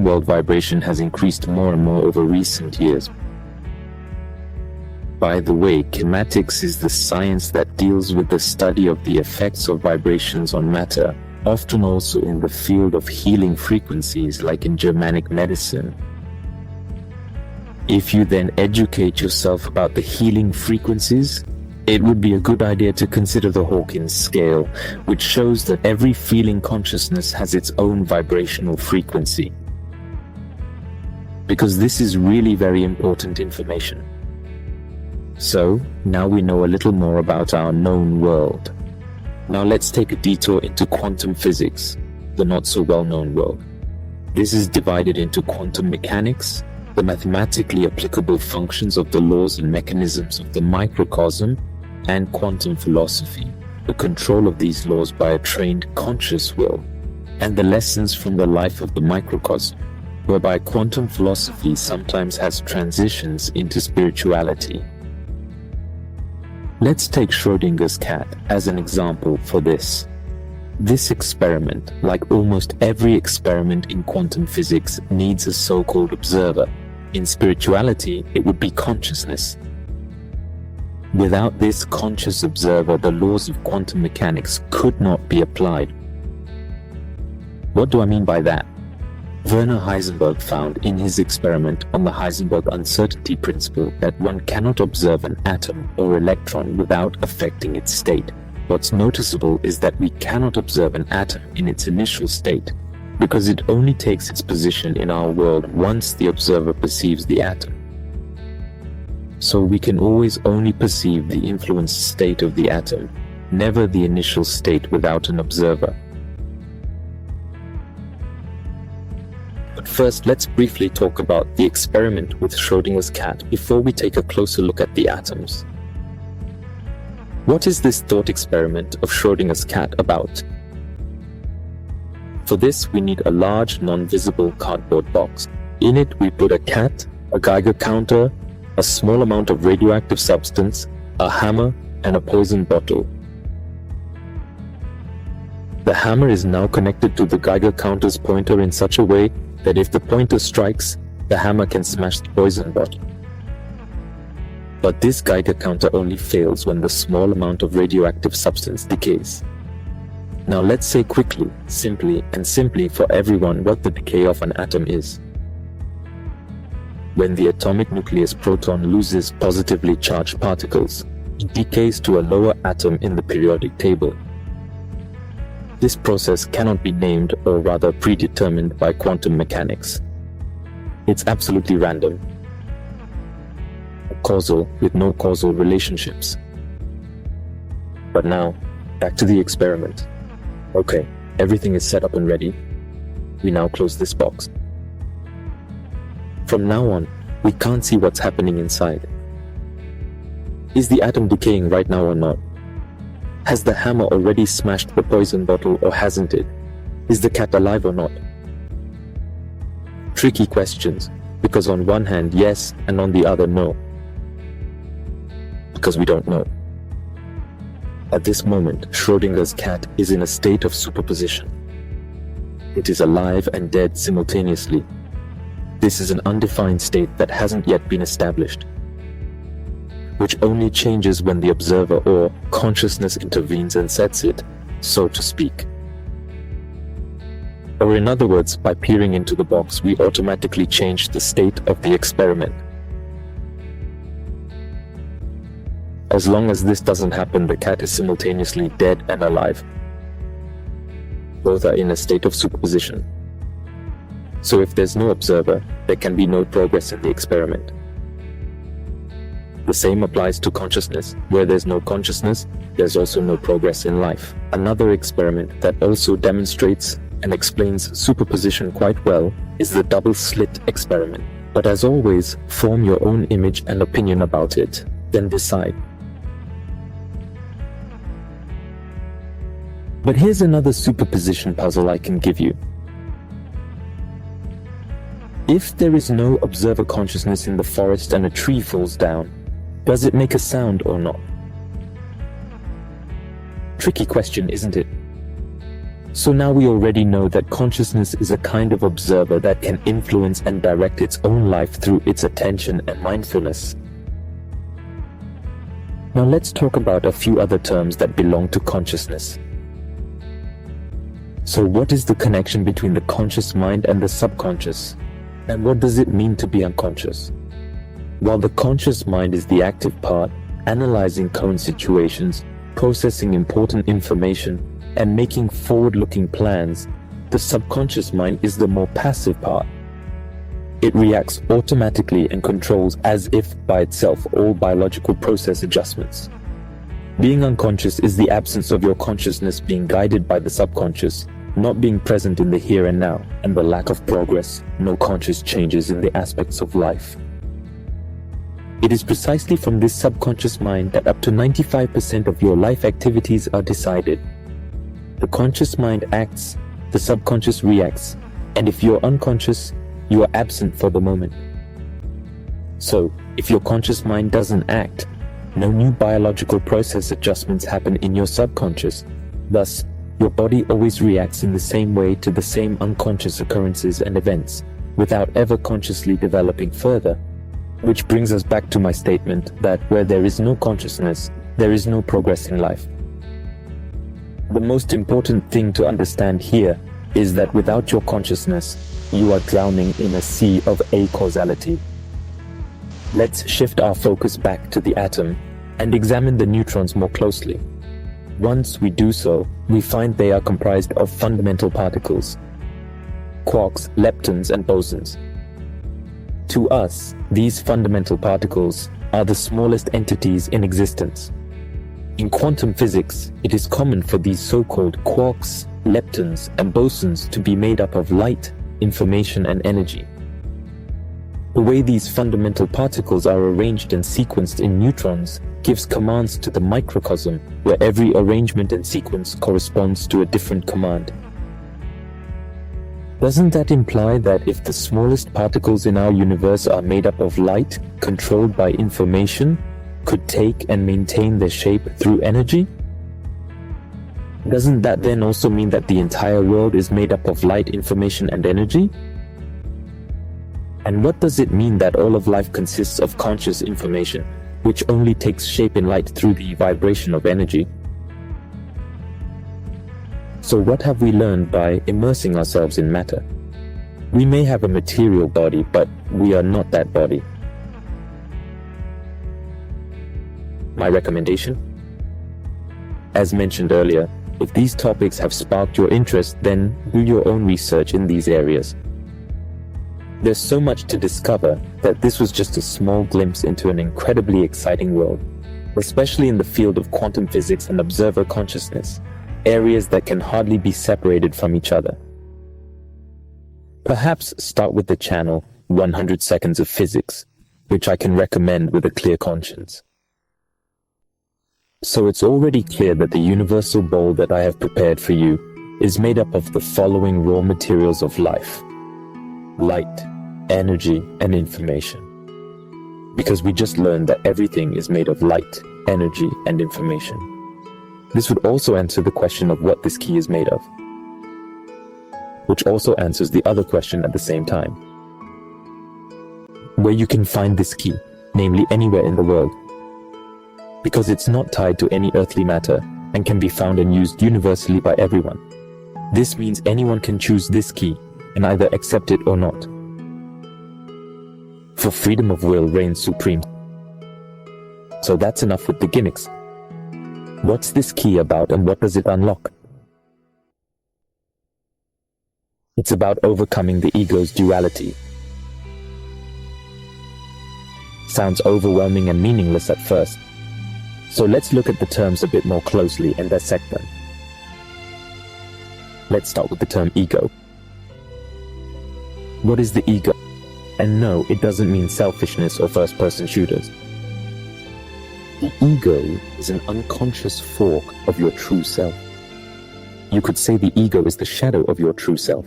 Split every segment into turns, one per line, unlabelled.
world vibration has increased more and more over recent years. By the way, kinematics is the science that deals with the study of the effects of vibrations on matter, often also in the field of healing frequencies like in Germanic medicine. If you then educate yourself about the healing frequencies, it would be a good idea to consider the Hawkins scale, which shows that every feeling consciousness has its own vibrational frequency. Because this is really very important information. So, now we know a little more about our known world. Now let's take a detour into quantum physics, the not so well-known world. This is divided into quantum mechanics, the mathematically applicable functions of the laws and mechanisms of the microcosm, and quantum philosophy, the control of these laws by a trained conscious will, and the lessons from the life of the microcosm, whereby quantum philosophy sometimes has transitions into spirituality. Let's take Schrödinger's cat as an example for this. This experiment, like almost every experiment in quantum physics, needs a so-called observer. In spirituality, it would be consciousness. Without this conscious observer, the laws of quantum mechanics could not be applied. What do I mean by that? Werner Heisenberg found in his experiment on the Heisenberg uncertainty principle that one cannot observe an atom or electron without affecting its state. What's noticeable is that we cannot observe an atom in its initial state, because it only takes its position in our world once the observer perceives the atom. So we can always only perceive the influenced state of the atom, never the initial state without an observer. But first, let's briefly talk about the experiment with Schrödinger's cat before we take a closer look at the atoms. What is this thought experiment of Schrödinger's cat about? For this, we need a large, non-visible cardboard box. In it, we put a cat, a Geiger counter, a small amount of radioactive substance, a hammer, and a poison bottle. The hammer is now connected to the Geiger counter's pointer in such a way that if the pointer strikes, the hammer can smash the poison bottle. But this Geiger counter only fails when the small amount of radioactive substance decays. Now let's say quickly, simply for everyone what the decay of an atom is. When the atomic nucleus proton loses positively charged particles, it decays to a lower atom in the periodic table. This process cannot be named or rather predetermined by quantum mechanics. It's absolutely random, causal with no causal relationships. But now, back to the experiment. Okay, everything is set up and ready. We now close this box. From now on, we can't see what's happening inside. Is the atom decaying right now or not? Has the hammer already smashed the poison bottle or hasn't it? Is the cat alive or not? Tricky questions, because on one hand yes and on the other no. Because we don't know. At this moment, Schrödinger's cat is in a state of superposition. It is alive and dead simultaneously. This is an undefined state that hasn't yet been established, which only changes when the observer or consciousness intervenes and sets it, so to speak. Or in other words, by peering into the box, we automatically change the state of the experiment. As long as this doesn't happen, the cat is simultaneously dead and alive. Both are in a state of superposition. So if there's no observer, there can be no progress in the experiment. The same applies to consciousness. Where there's no consciousness, there's also no progress in life. Another experiment that also demonstrates and explains superposition quite well is the double slit experiment. But as always, form your own image and opinion about it, then decide. But here's another superposition puzzle I can give you. If there is no observer consciousness in the forest and a tree falls down, does it make a sound or not? Tricky question, isn't it? So now we already know that consciousness is a kind of observer that can influence and direct its own life through its attention and mindfulness. Now let's talk about a few other terms that belong to consciousness. So what is the connection between the conscious mind and the subconscious? And what does it mean to be unconscious? While the conscious mind is the active part, analyzing current situations, processing important information, and making forward-looking plans, the subconscious mind is the more passive part. It reacts automatically and controls as if by itself all biological process adjustments. Being unconscious is the absence of your consciousness being guided by the subconscious, not being present in the here and now, and the lack of progress, no conscious changes in the aspects of life. It is precisely from this subconscious mind that up to 95% of your life activities are decided. The conscious mind acts, the subconscious reacts, and if you're unconscious, you are absent for the moment. So, if your conscious mind doesn't act, no new biological process adjustments happen in your subconscious. Thus, your body always reacts in the same way to the same unconscious occurrences and events, without ever consciously developing further. Which brings us back to my statement that where there is no consciousness, there is no progress in life. The most important thing to understand here is that without your consciousness, you are drowning in a sea of acausality. Let's shift our focus back to the atom and examine the neutrons more closely. Once we do so, we find they are comprised of fundamental particles, quarks, leptons, and bosons. To us, these fundamental particles are the smallest entities in existence. In quantum physics, it is common for these so-called quarks, leptons, and bosons to be made up of light, information, and energy. The way these fundamental particles are arranged and sequenced in neutrons gives commands to the microcosm, where every arrangement and sequence corresponds to a different command. Doesn't that imply that if the smallest particles in our universe are made up of light, controlled by information, could take and maintain their shape through energy? Doesn't that then also mean that the entire world is made up of light, information, and energy? And what does it mean that all of life consists of conscious information, which only takes shape in light through the vibration of energy? So what have we learned by immersing ourselves in matter? We may have a material body, but we are not that body. My recommendation? As mentioned earlier, if these topics have sparked your interest, then do your own research in these areas. There's so much to discover that this was just a small glimpse into an incredibly exciting world, especially in the field of quantum physics and observer consciousness, areas that can hardly be separated from each other. Perhaps start with the channel 100 Seconds of Physics, which I can recommend with a clear conscience. So it's already clear that the universal bowl that I have prepared for you is made up of the following raw materials of life: light, energy, and information. Because we just learned that everything is made of light, energy, and information. This would also answer the question of what this key is made of, which also answers the other question at the same time. Where you can find this key, namely anywhere in the world, because it's not tied to any earthly matter and can be found and used universally by everyone. This means anyone can choose this key and either accept it or not. For freedom of will reigns supreme. So that's enough with the gimmicks. What's this key about and what does it unlock? It's about overcoming the ego's duality. Sounds overwhelming and meaningless at first. So let's look at the terms a bit more closely and dissect them. Let's start with the term ego. What is the ego? And no, it doesn't mean selfishness or first-person shooters. The ego is an unconscious fork of your true self. You could say the ego is the shadow of your true self.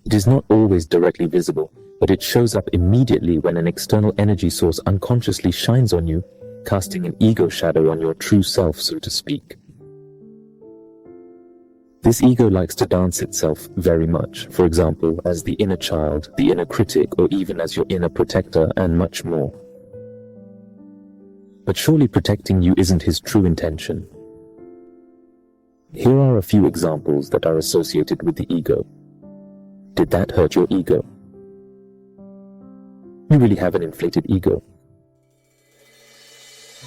It is not always directly visible, but it shows up immediately when an external energy source unconsciously shines on you, casting an ego shadow on your true self, so to speak. This ego likes to dance itself very much, for example, as the inner child, the inner critic, or even as your inner protector, and much more. But surely protecting you isn't his true intention. Here are a few examples that are associated with the ego. Did that hurt your ego? You really have an inflated ego.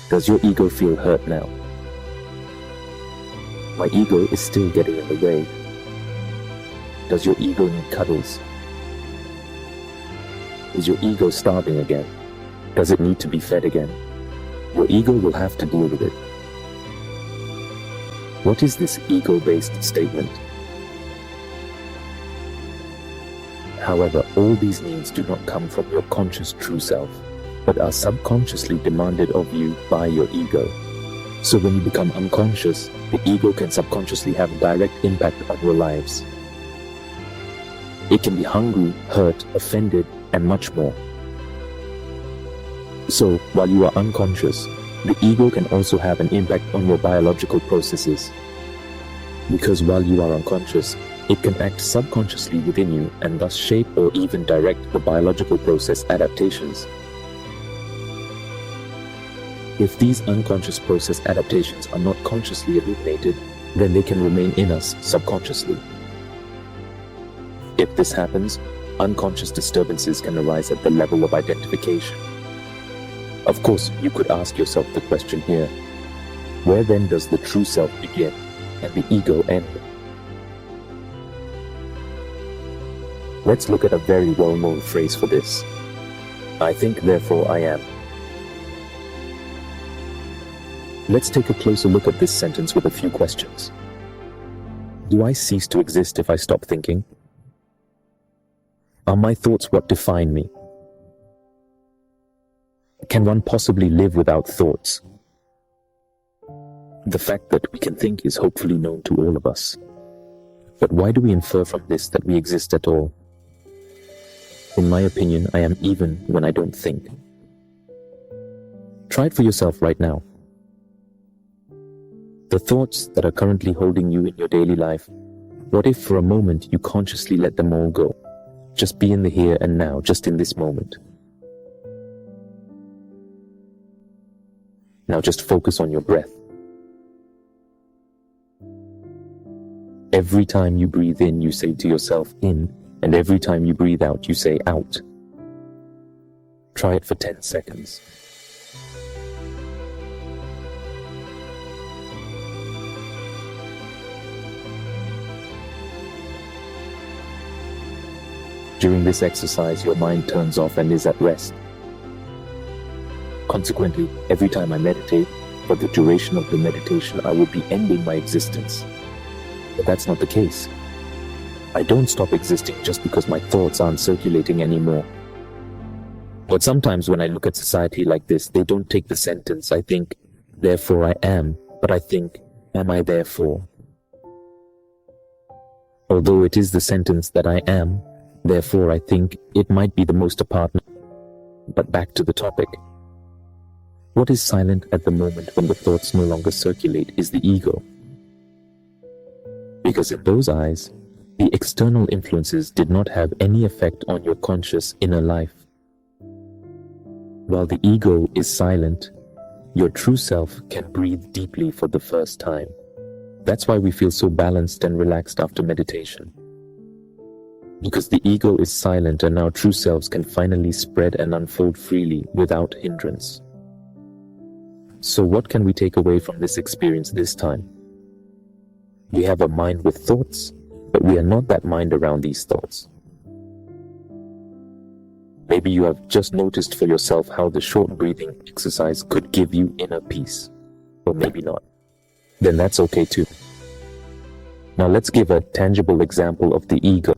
Does your ego feel hurt now? My ego is still getting in the way. Does your ego need cuddles? Is your ego starving again? Does it need to be fed again? Your ego will have to deal with it. What is this ego-based statement? However, all these needs do not come from your conscious true self, but are subconsciously demanded of you by your ego. So when you become unconscious, the ego can subconsciously have a direct impact on your lives. It can be hungry, hurt, offended, and much more. So, while you are unconscious, the ego can also have an impact on your biological processes. Because while you are unconscious, it can act subconsciously within you and thus shape or even direct the biological process adaptations. If these unconscious process adaptations are not consciously illuminated, then they can remain in us subconsciously. If this happens, unconscious disturbances can arise at the level of identification. Of course, you could ask yourself the question here, where then does the true self begin and the ego end? Let's look at a very well-known phrase for this. I think, therefore I am. Let's take a closer look at this sentence with a few questions. Do I cease to exist if I stop thinking? Are my thoughts what define me? Can one possibly live without thoughts? The fact that we can think is hopefully known to all of us. But why do we infer from this that we exist at all? In my opinion, I am even when I don't think. Try it for yourself right now. The thoughts that are currently holding you in your daily life, what if for a moment you consciously let them all go? Just be in the here and now, just in this moment. Now just focus on your breath. Every time you breathe in, you say to yourself in, and every time you breathe out, you say out. Try it for 10 seconds. During this exercise, your mind turns off and is at rest. Consequently, every time I meditate, for the duration of the meditation, I will be ending my existence. But that's not the case. I don't stop existing just because my thoughts aren't circulating anymore. But sometimes when I look at society like this, they don't take the sentence, I think, therefore I am, but I think, am I therefore? Although it is the sentence that I am, therefore I think, it might be the most apart. But back to the topic. What is silent at the moment when the thoughts no longer circulate is the ego. Because in those eyes, the external influences did not have any effect on your conscious inner life. While the ego is silent, your true self can breathe deeply for the first time. That's why we feel so balanced and relaxed after meditation. Because the ego is silent and our true selves can finally spread and unfold freely without hindrance. So what can we take away from this experience this time? We have a mind with thoughts, but we are not that mind around these thoughts. Maybe you have just noticed for yourself how the short breathing exercise could give you inner peace. Or maybe not. Then that's okay too. Now let's give a tangible example of the ego.